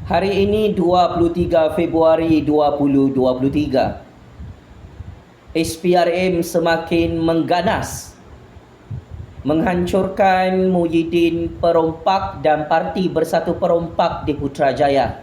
Hari ini 23 Februari 2023. SPRM semakin mengganas menghancurkan Muhyiddin Perompak dan Parti Bersatu Perompak di Putrajaya.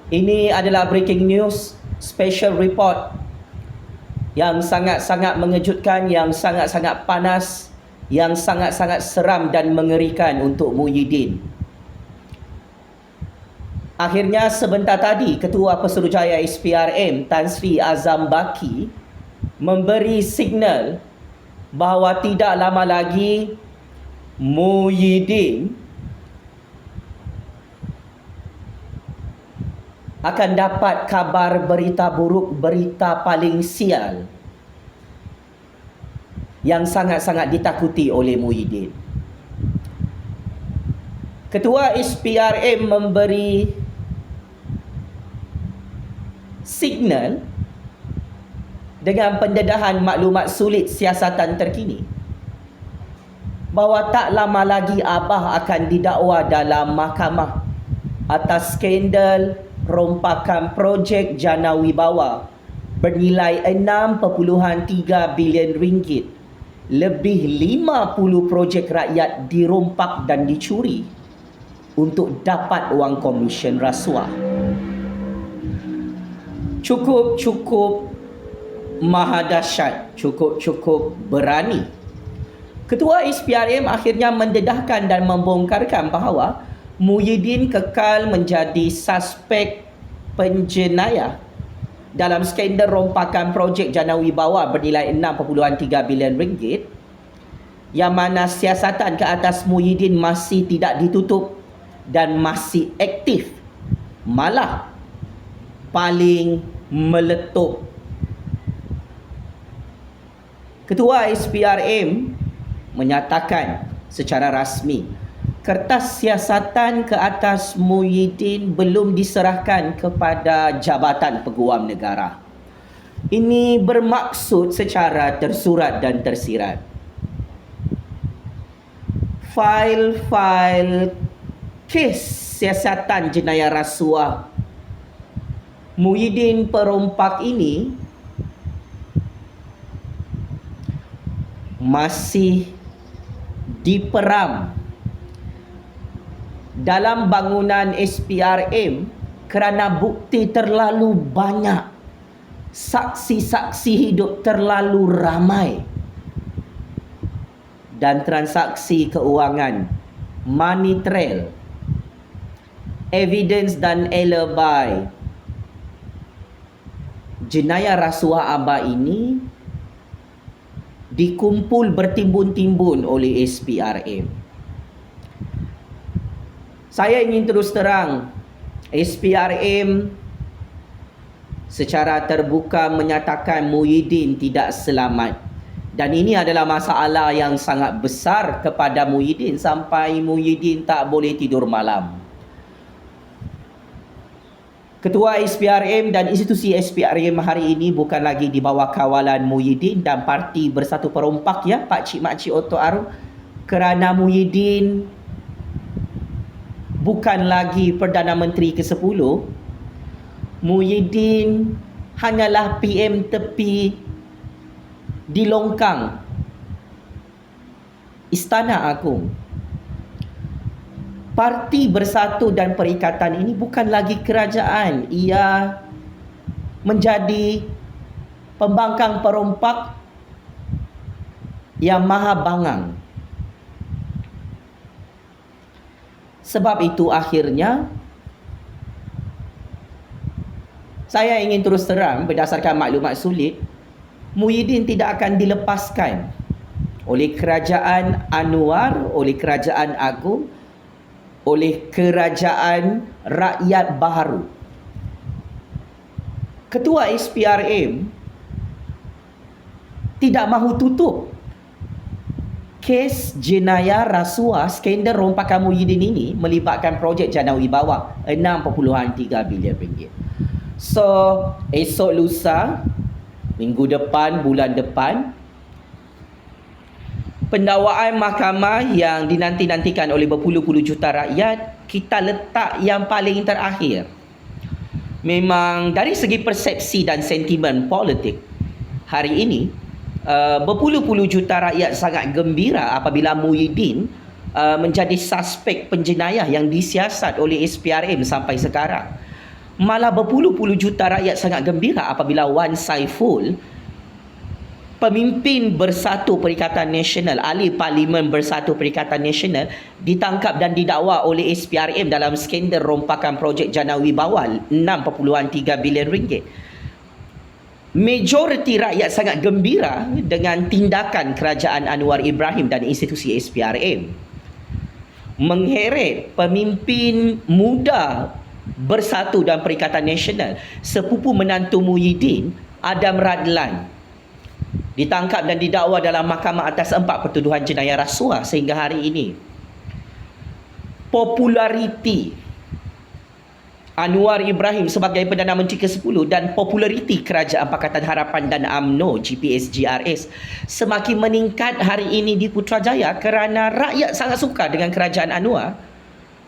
Ini adalah breaking news, special report yang sangat-sangat mengejutkan, yang sangat-sangat panas, yang sangat-sangat seram dan mengerikan untuk Muhyiddin. Akhirnya sebentar tadi Ketua Pesuruhjaya SPRM Tan Sri Azam Baki memberi signal bahawa tidak lama lagi Muhyiddin akan dapat kabar berita buruk, berita paling sial yang sangat-sangat ditakuti oleh Muhyiddin. Ketua SPRM memberi signal dengan pendedahan maklumat sulit siasatan terkini bahawa tak lama lagi Abah akan didakwa dalam mahkamah atas skandal rompakan projek Jana Wibawa bernilai 6.3 bilion ringgit. Lebih 50 projek rakyat dirompak dan dicuri untuk dapat wang komisen rasuah. Cukup maha dahsyat, cukup berani. Ketua SPRM akhirnya mendedahkan dan membongkarkan bahawa Muhyiddin kekal menjadi suspek penjenayah dalam skandal rompakan projek Jana Wibawa bernilai 6.3 bilion ringgit, yang mana siasatan ke atas Muhyiddin masih tidak ditutup dan masih aktif, malah paling meletup. Ketua SPRM menyatakan secara rasmi kertas siasatan ke atas Muhyiddin belum diserahkan kepada Jabatan Peguam Negara. Ini bermaksud secara tersurat dan tersirat fail-fail kes siasatan jenayah rasuah Muhyiddin Perompak ini masih diperam dalam bangunan SPRM kerana bukti terlalu banyak, saksi-saksi hidup terlalu ramai, dan transaksi keuangan, money trail, evidence dan alibi jenayah rasuah Abah ini dikumpul bertimbun-timbun oleh SPRM. Saya ingin terus terang, SPRM secara terbuka menyatakan Muhyiddin tidak selamat. Dan ini adalah masalah yang sangat besar kepada Muhyiddin sampai Muhyiddin tak boleh tidur malam. Ketua SPRM dan institusi SPRM hari ini bukan lagi di bawah kawalan Muhyiddin dan Parti Bersatu Perompak, ya, Pak Cik Mak Cik Oto Aru, kerana Muhyiddin bukan lagi Perdana Menteri ke-10. Muhyiddin hanyalah PM tepi di longkang Istana Agung. Parti Bersatu dan Perikatan ini bukan lagi kerajaan. Ia menjadi pembangkang perompak yang maha bangang. Sebab itu akhirnya saya ingin terus terang berdasarkan maklumat sulit, Muhyiddin tidak akan dilepaskan oleh Kerajaan Anwar, oleh Kerajaan Agung, oleh Kerajaan Rakyat Baharu. Ketua SPRM tidak mahu tutup kes jenayah rasuah skandal rompakan Muhyiddin ini melibatkan projek Jana Wibawa 6.3 bilion ringgit. So, esok lusa, minggu depan, bulan depan, pendakwaan mahkamah yang dinanti-nantikan oleh berpuluh-puluh juta rakyat kita letak yang paling terakhir. Memang dari segi persepsi dan sentimen politik, hari ini berpuluh-puluh juta rakyat sangat gembira apabila Muhyiddin menjadi suspek penjenayah yang disiasat oleh SPRM sampai sekarang. Malah berpuluh-puluh juta rakyat sangat gembira apabila Wan Saiful, pemimpin Bersatu Perikatan Nasional, ahli Parlimen Bersatu Perikatan Nasional, ditangkap dan didakwa oleh SPRM dalam skandal rompakan projek Jana Wibawa 6.3 bilion ringgit. Majoriti rakyat sangat gembira dengan tindakan kerajaan Anwar Ibrahim dan institusi SPRM. Mengheret pemimpin muda Bersatu dan Perikatan Nasional, sepupu menantu Muhyiddin, Adam Radlan, ditangkap dan didakwa dalam mahkamah atas 4 pertuduhan jenayah rasuah sehingga hari ini. Populariti Anwar Ibrahim sebagai Perdana Menteri ke-10 dan populariti Kerajaan Pakatan Harapan dan UMNO GPS-GRS semakin meningkat hari ini di Putrajaya kerana rakyat sangat suka dengan kerajaan Anwar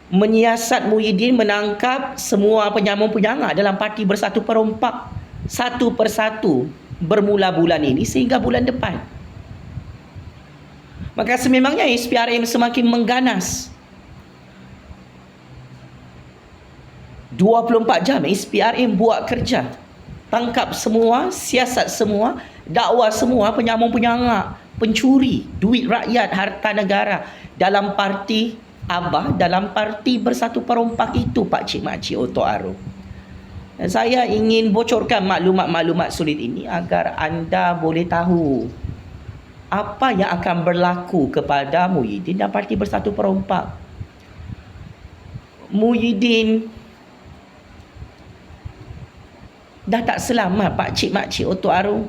menyiasat Muhyiddin menangkap semua penyambung-penyangga dalam Parti Bersatu Perompak satu persatu bermula bulan ini sehingga bulan depan. Maka sememangnya SPRM semakin mengganas. 24 jam SPRM buat kerja. Tangkap semua, siasat semua, dakwa semua penyambung-penyangga, pencuri duit rakyat, harta negara dalam parti Abah, dalam Parti Bersatu Perompak itu, Pak Cik Makcik Oto Arum. Dan saya ingin bocorkan maklumat-maklumat sulit ini agar anda boleh tahu apa yang akan berlaku kepada Muhyiddin dan Parti Bersatu Perompak. Muhyiddin dah tak selamat, Pak Cik Makcik Oto Arum.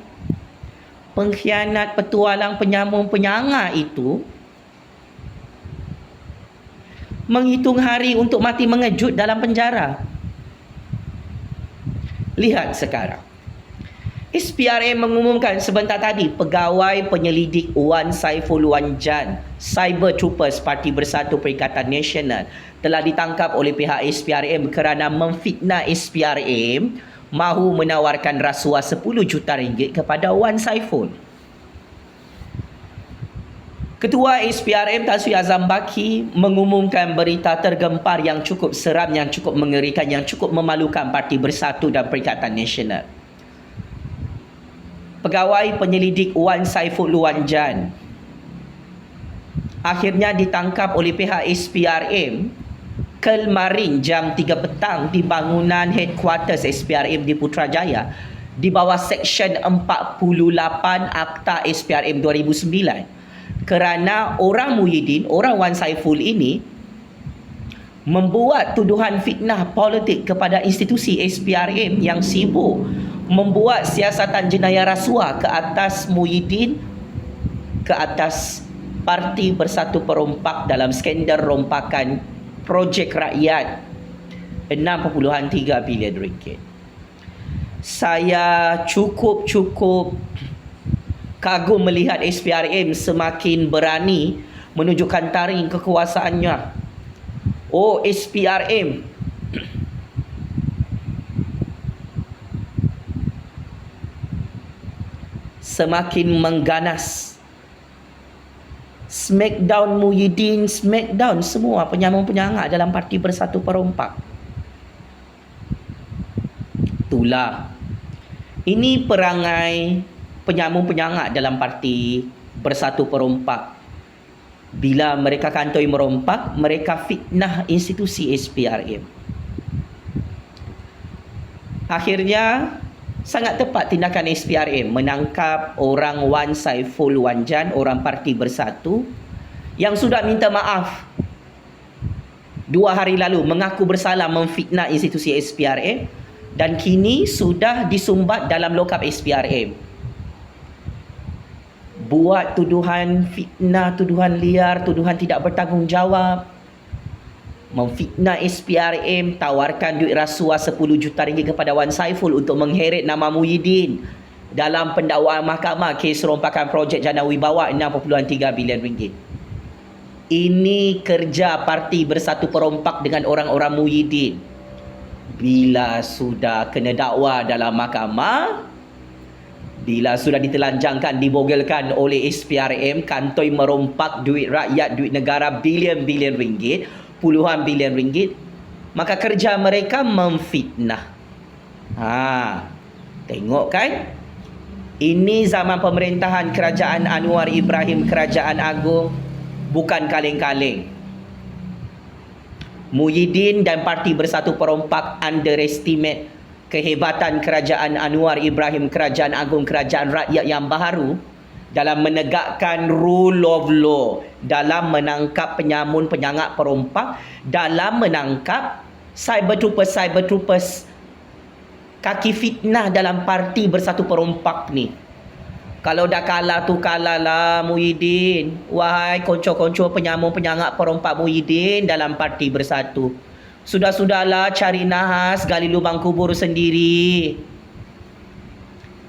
Pengkhianat, petualang, penyambung-penyangga itu menghitung hari untuk mati mengejut dalam penjara. Lihat sekarang. SPRM mengumumkan sebentar tadi pegawai penyelidik Wan Saiful Wan Jan, Cyber Troopers Parti Bersatu Perikatan Nasional telah ditangkap oleh pihak SPRM kerana memfitnah SPRM mahu menawarkan rasuah 10 juta ringgit kepada Wan Saiful. Ketua SPRM Tan Sri Azam Baki mengumumkan berita tergempar yang cukup seram, yang cukup mengerikan, yang cukup memalukan Parti Bersatu dan Perikatan Nasional. Pegawai penyelidik Wan Saiful Wan Jan akhirnya ditangkap oleh pihak SPRM kemarin jam 3 petang di bangunan headquarters SPRM di Putrajaya di bawah Seksyen 48 Akta SPRM 2009. Kerana orang Muhyiddin, orang Wan Saiful ini membuat tuduhan fitnah politik kepada institusi SPRM yang sibuk membuat siasatan jenayah rasuah ke atas Muhyiddin, ke atas Parti Bersatu Perompak dalam skandal rompakan projek rakyat 6.3 bilion ringgit. Saya cukup kagum melihat SPRM semakin berani menunjukkan taring kekuasaannya. Oh, SPRM semakin mengganas. Smackdown Muhyiddin, smackdown semua penyambung-penyangga dalam Parti Bersatu Perompak. Itulah. Ini perangai penyambung-penyangga dalam Parti Bersatu Perompak. Bila mereka kantoi merompak, mereka fitnah institusi SPRM. Akhirnya, sangat tepat tindakan SPRM menangkap orang Wan Saiful Wan Jan, orang Parti Bersatu yang sudah minta maaf 2 hari lalu, mengaku bersalah memfitnah institusi SPRM dan kini sudah disumbat dalam lokap SPRM. Buat tuduhan fitnah, tuduhan liar, tuduhan tidak bertanggungjawab, memfitnah SPRM, tawarkan duit rasuah 10 juta ringgit kepada Wan Saiful untuk mengheret nama Muhyiddin dalam pendakwaan mahkamah kes rompakan projek Jana Wibawa 6.3 bilion ringgit. Ini kerja Parti Bersatu Perompak dengan orang-orang Muhyiddin. Bila sudah kena dakwa dalam mahkamah, bila sudah ditelanjangkan, dibogelkan oleh SPRM, kantoi merompak duit rakyat, duit negara bilion-bilion ringgit, puluhan bilion ringgit, maka kerja mereka memfitnah. Tengok kan? Ini zaman pemerintahan Kerajaan Anwar Ibrahim Kerajaan Agong, bukan kaleng-kaleng. Muhyiddin dan Parti Bersatu Perompak underestimate kehebatan Kerajaan Anwar Ibrahim Kerajaan Agong Kerajaan Rakyat yang baharu dalam menegakkan rule of law, dalam menangkap penyamun penyangak perompak, dalam menangkap cyber troopers kaki fitnah dalam Parti Bersatu Perompak ni. Kalau dah kalah tu kalah lah Muhyiddin. Wahai konco-konco penyamun penyangak perompak Muhyiddin dalam Parti Bersatu. Sudah-sudahlah cari nahas, gali lubang kubur sendiri.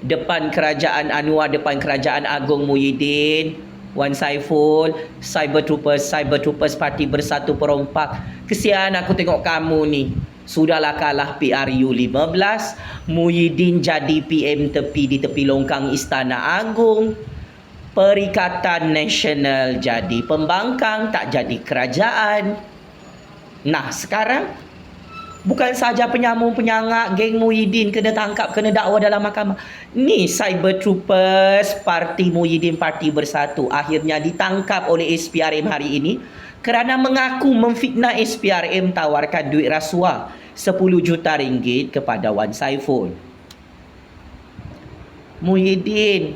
Depan Kerajaan Anwar, depan Kerajaan Agong Muhyiddin, Wan Saiful, cyber troopers Parti Bersatu Perompak. Kesian aku tengok kamu ni. Sudahlah kalah PRU 15, Muhyiddin jadi PM tepi di tepi longkang Istana Agung. Perikatan Nasional jadi pembangkang, tak jadi kerajaan. Nah, sekarang bukan saja penyamun penyangak geng Muhyiddin kena tangkap, kena dakwa dalam mahkamah. Ni cyber troopers Parti Muhyiddin Parti Bersatu akhirnya ditangkap oleh SPRM hari ini kerana mengaku memfitnah SPRM tawarkan duit rasuah 10 juta ringgit kepada Wan Saiful. Muhyiddin,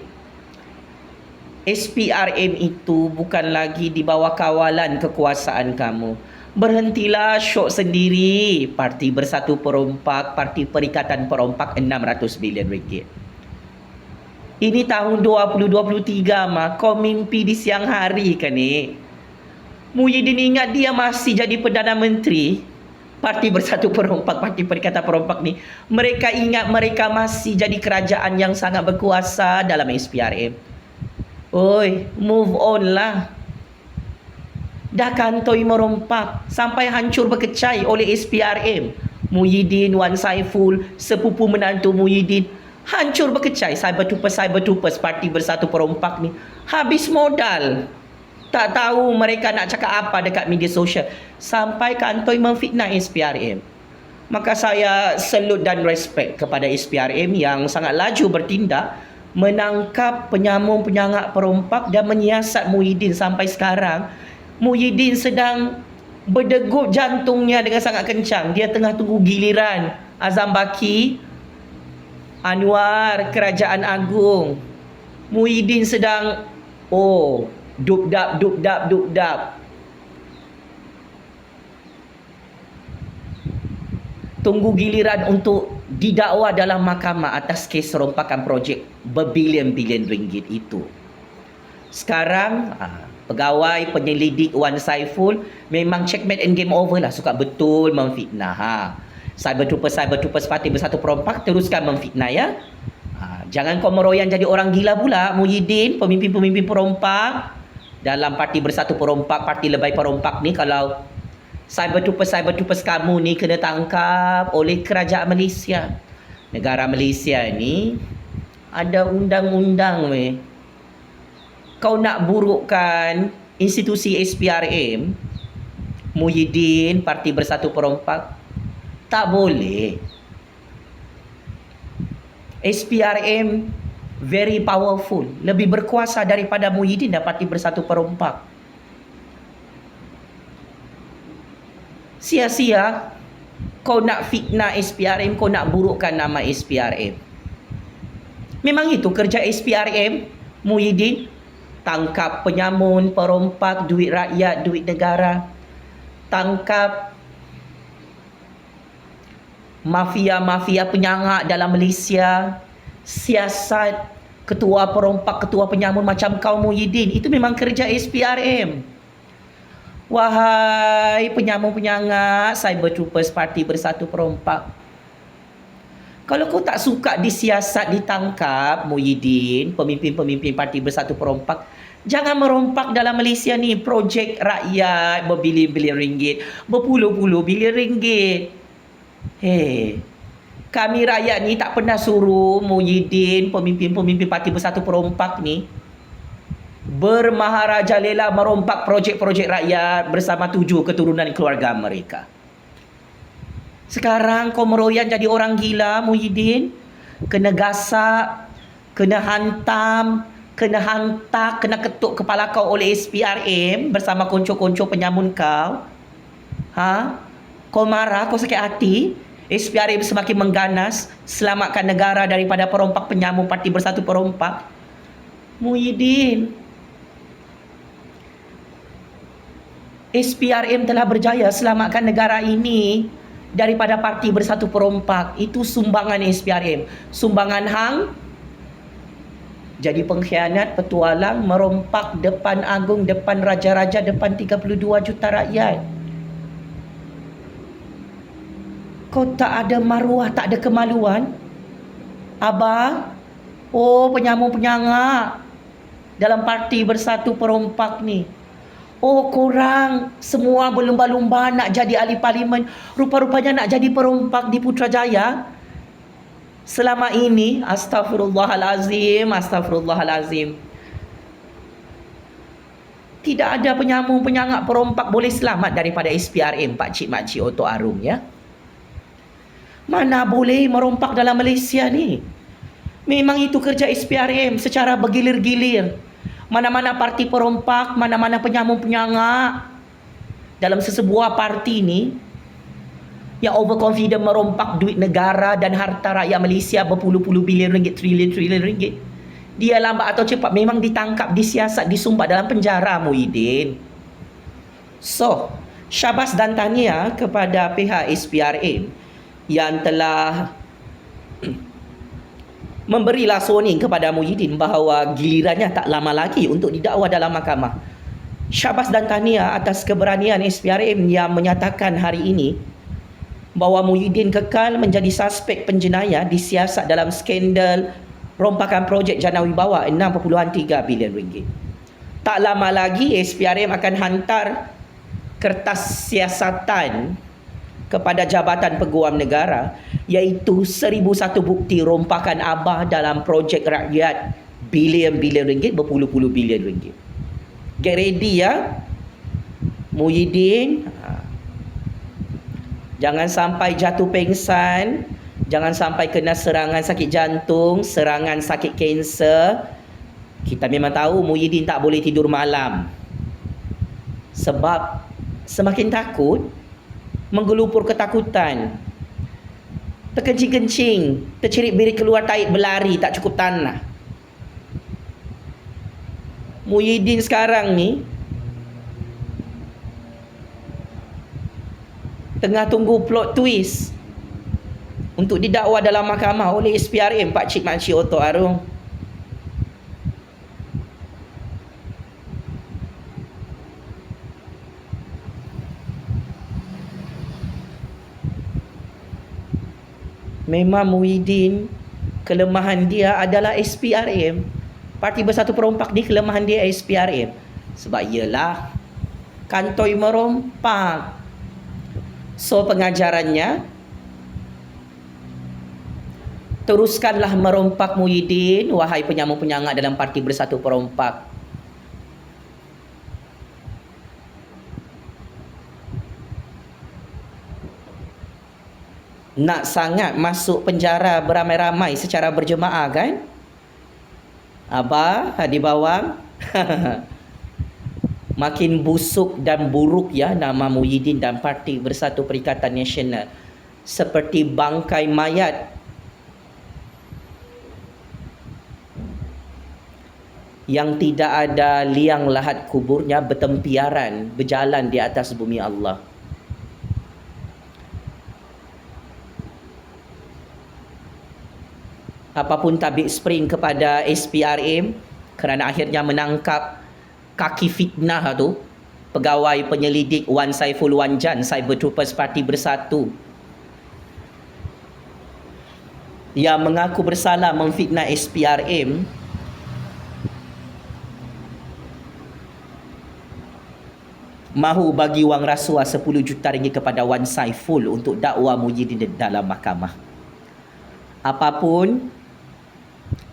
SPRM itu bukan lagi di bawah kawalan kekuasaan kamu. Berhentilah syok sendiri. Parti Bersatu Perompak, Parti Perikatan Perompak 600 bilion ringgit. Ini tahun 2023 mah, kau mimpi di siang hari kan ni? Muhyiddin ingat dia masih jadi Perdana Menteri Parti Bersatu Perompak, Parti Perikatan Perompak ni. Mereka ingat mereka masih jadi kerajaan yang sangat berkuasa dalam SPRM. Oi, move on lah. Dah kantoi merompak sampai hancur berkecai oleh SPRM. Muhyiddin, Wan Saiful, sepupu menantu Muhyiddin, hancur berkecai. Cyber troopers Parti Bersatu Perompak ni habis modal. Tak tahu mereka nak cakap apa dekat media sosial, sampai kantoi memfitnah SPRM. Maka saya salute dan respect kepada SPRM yang sangat laju bertindak, menangkap penyamun penyangak perompak dan menyiasat Muhyiddin sampai sekarang. Muhyiddin sedang berdegup jantungnya dengan sangat kencang. Dia tengah tunggu giliran Azam Baki, Anwar, Kerajaan Agung. Muhyiddin sedang duk-dap. Tunggu giliran untuk didakwa dalam mahkamah atas kes rompakan projek berbilion-bilion ringgit itu. Sekarang pegawai penyelidik Wan Saiful memang checkmate and game over lah. Suka betul memfitnah. Cyber troopers Parti Bersatu Perompak teruskan memfitnah ya. Jangan kau meroyan jadi orang gila pula Muhyiddin, pemimpin-pemimpin perompak dalam Parti Bersatu Perompak, Parti Lebay Perompak ni. Kalau cyber troopers kamu ni kena tangkap oleh kerajaan Malaysia. Negara Malaysia ni ada undang-undang weh. Kau nak burukkan institusi SPRM, Muhyiddin, Parti Bersatu Perompak, tak boleh. SPRM very powerful, lebih berkuasa daripada Muhyiddin dan Parti Bersatu Perompak. Sia-sia kau nak fitnah SPRM, kau nak burukkan nama SPRM. Memang itu kerja SPRM, Muhyiddin. Tangkap penyamun, perompak, duit rakyat, duit negara. Tangkap mafia-mafia penyangak dalam Malaysia. Siasat ketua perompak, ketua penyamun macam kau Muhyiddin. Itu memang kerja SPRM. Wahai penyamun penyangak, cyber troopers Parti Bersatu Perompak, kalau kau tak suka disiasat, ditangkap Muhyiddin, pemimpin-pemimpin Parti Bersatu Perompak, Jangan merompak dalam Malaysia ni projek rakyat berbilion-bilion ringgit, berpuluh-puluh bilion ringgit. Hei, kami rakyat ni tak pernah suruh Muhyiddin, pemimpin-pemimpin Parti Bersatu Perompak ni bermaharaja lela merompak projek-projek rakyat bersama 7 keturunan keluarga mereka. Sekarang kau meroyan jadi orang gila, Muhyiddin. Kena gasak, kena hantam, kena hantak, kena ketuk kepala kau oleh SPRM bersama konco-konco penyamun kau. Kau marah, kau sakit hati. SPRM semakin mengganas, selamatkan negara daripada perompak penyamun Parti Bersatu Perompak. Muhyiddin, SPRM telah berjaya selamatkan negara ini daripada Parti Bersatu Perompak. Itu sumbangan SPRM. Sumbangan hang jadi pengkhianat, petualang, merompak depan agung, depan raja-raja, depan 32 juta rakyat. Kau tak ada maruah, tak ada kemaluan? Abah, penyamun-penyangak dalam Parti Bersatu Perompak ni. Korang semua berlumba-lumba nak jadi ahli parlimen, rupa-rupanya nak jadi perompak di Putrajaya. Selama ini, astagfirullahalazim. Tidak ada penyamun-penyangak perompak boleh selamat daripada SPRM, pakcik-makcik Oto Arum, ya. Mana boleh merompak dalam Malaysia ni. Memang itu kerja SPRM secara bergilir-gilir. Mana-mana parti perompak, mana-mana penyamun-penyangak dalam sesebuah parti ni yang overconfident merompak duit negara dan harta rakyat Malaysia berpuluh-puluh bilion ringgit, trilion ringgit. Dia lambat atau cepat memang ditangkap, disiasat, disumbat dalam penjara, Muhyiddin. So, syabas dan tahniah kepada pihak SPRM yang telah memberilah warning kepada Muhyiddin bahawa gilirannya tak lama lagi untuk didakwa dalam mahkamah. Syabas dan tahniah atas keberanian SPRM yang menyatakan hari ini bahawa Muhyiddin kekal menjadi suspek penjenayah disiasat dalam skandal rompakan projek Jana Wibawa 6.3 bilion ringgit. Tak lama lagi SPRM akan hantar kertas siasatan kepada Jabatan Peguam Negara, iaitu 1001 bukti rompakan Abah dalam projek rakyat bilion-bilion ringgit, berpuluh-puluh bilion ringgit. Get ready, ya Muhyiddin. Jangan sampai jatuh pengsan, jangan sampai kena serangan sakit jantung, serangan sakit kanser. Kita memang tahu Muhyiddin tak boleh tidur malam sebab semakin takut, menggelupur ketakutan, terkencing-kencing, tercerit birik keluar taik, berlari tak cukup tanah. Muhyiddin sekarang ni tengah tunggu plot twist untuk didakwa dalam mahkamah oleh SPRM, pakcik-makcik Oto Arum. Memang Muhyiddin, kelemahan dia adalah SPRM. Parti Bersatu Perompak ni kelemahan dia SPRM. Sebab ialah kantoi merompak. So pengajarannya, teruskanlah merompak Muhyiddin, wahai penyamun-penyangak dalam Parti Bersatu Perompak. Nak sangat masuk penjara beramai-ramai secara berjemaah, kan? Abah di bawah makin busuk dan buruk, ya, nama Muhyiddin dan Parti Bersatu Perikatan Nasional. Seperti bangkai mayat yang tidak ada liang lahat kuburnya, bertempiaran, berjalan di atas bumi Allah. Apapun tabik spring kepada SPRM kerana akhirnya menangkap kaki fitnah tu, pegawai penyelidik Wan Saiful Wanjan, Cyber Troopers Parti Bersatu, yang mengaku bersalah memfitnah SPRM. mahu bagi wang rasuah 10 juta ringgit kepada Wan Saiful untuk dakwa Muhyiddin dalam mahkamah. Apapun,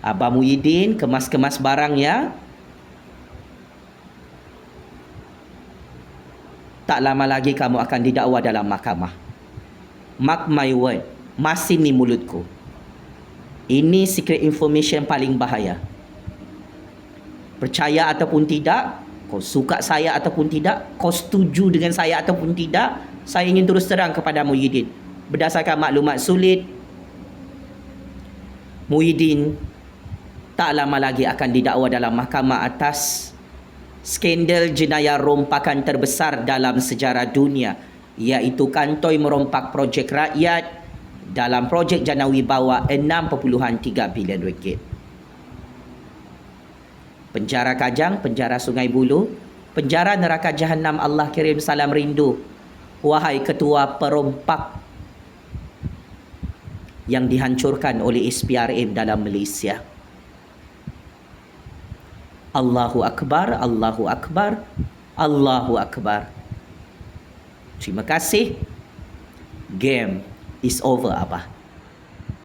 Abang Muhyiddin kemas-kemas barangnya. Tak lama lagi kamu akan didakwa dalam mahkamah. Mark my word, masih ni mulutku. Ini secret information paling bahaya. Percaya ataupun tidak, kau suka saya ataupun tidak, kau setuju dengan saya ataupun tidak, saya ingin terus terang kepada Muhyiddin. Berdasarkan maklumat sulit, Muhyiddin tak lama lagi akan didakwa dalam mahkamah atas skandal jenayah rompakan terbesar dalam sejarah dunia, iaitu kantoi merompak projek rakyat dalam projek Jana Wibawa 6.3 bilion ringgit. Penjara Kajang, penjara Sungai Buloh, penjara neraka Jahanam, Allah kirim salam rindu. Wahai ketua perompak yang dihancurkan oleh SPRM dalam Malaysia. Allahu Akbar, Allahu Akbar, Allahu Akbar. Terima kasih. Game is over, Abah.